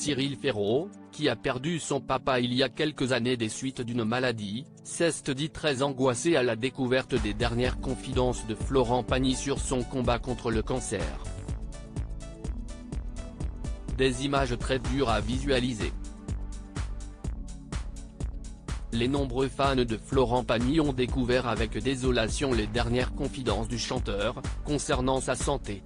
Cyril Ferraud, qui a perdu son papa il y a quelques années des suites d'une maladie, s'est dit très angoissé à la découverte des dernières confidences de Florent Pagny sur son combat contre le cancer. Des images très dures à visualiser. Les nombreux fans de Florent Pagny ont découvert avec désolation les dernières confidences du chanteur, concernant sa santé.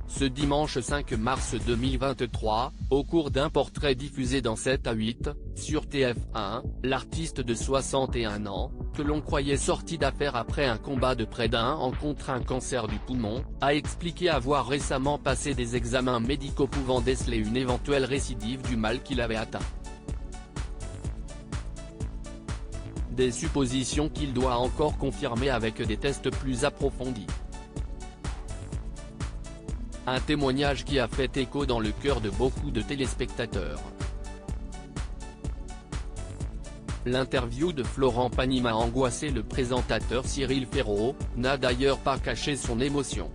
Ce dimanche 5 mars 2023, au cours d'un portrait diffusé dans 7 à 8, sur TF1, l'artiste de 61 ans, que l'on croyait sorti d'affaire après un combat de près d'1 an contre un cancer du poumon, a expliqué avoir récemment passé des examens médicaux pouvant déceler une éventuelle récidive du mal qu'il avait atteint. Des suppositions qu'il doit encore confirmer avec des tests plus approfondis. Un témoignage qui a fait écho dans le cœur de beaucoup de téléspectateurs. L'interview de Florent Pagny m'a angoissé. Le présentateur Cyril Ferraud n'a d'ailleurs pas caché son émotion.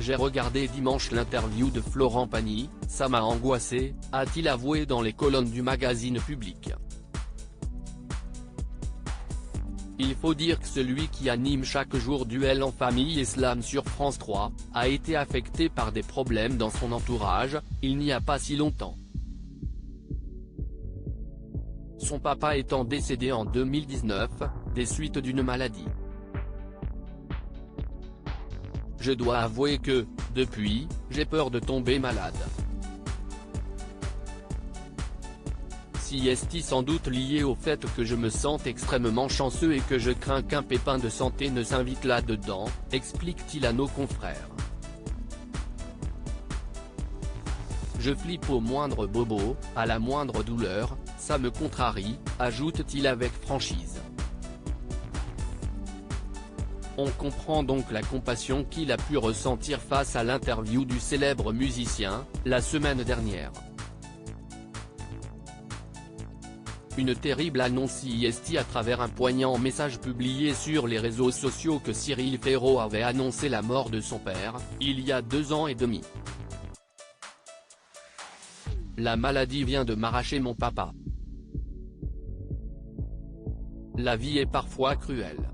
J'ai regardé dimanche l'interview de Florent Pagny, ça m'a angoissé, a-t-il avoué dans les colonnes du magazine Public. Il faut dire que celui qui anime chaque jour Duel en famille et Slam sur France 3, a été affecté par des problèmes dans son entourage, il n'y a pas si longtemps. Son papa étant décédé en 2019, des suites d'une maladie. Je dois avouer que, depuis, j'ai peur de tomber malade. Si est sans doute lié au fait que je me sente extrêmement chanceux et que je crains qu'un pépin de santé ne s'invite là-dedans, explique-t-il à nos confrères. Je flippe au moindre bobo, à la moindre douleur, ça me contrarie, ajoute-t-il avec franchise. On comprend donc la compassion qu'il a pu ressentir face à l'interview du célèbre musicien, la semaine dernière. Une terrible annonce est à travers un poignant message publié sur les réseaux sociaux que Cyril Ferraud avait annoncé la mort de son père, il y a 2 ans et demi. La maladie vient de m'arracher mon papa. La vie est parfois cruelle.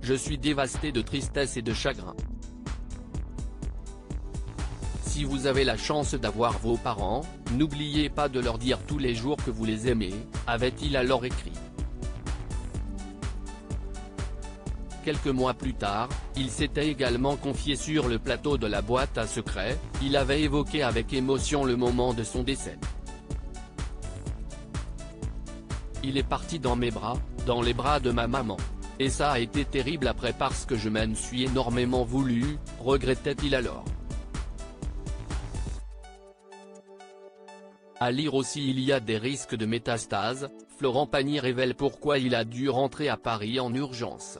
Je suis dévasté de tristesse et de chagrin. Si vous avez la chance d'avoir vos parents, n'oubliez pas de leur dire tous les jours que vous les aimez, avait-il alors écrit. Quelques mois plus tard, il s'était également confié sur le plateau de la boîte à secrets, il avait évoqué avec émotion le moment de son décès. Il est parti dans mes bras, dans les bras de ma maman. Et ça a été terrible après parce que je m'en suis énormément voulu, regrettait-il alors. À lire aussi il y a des risques de métastases, Florent Pagny révèle pourquoi il a dû rentrer à Paris en urgence.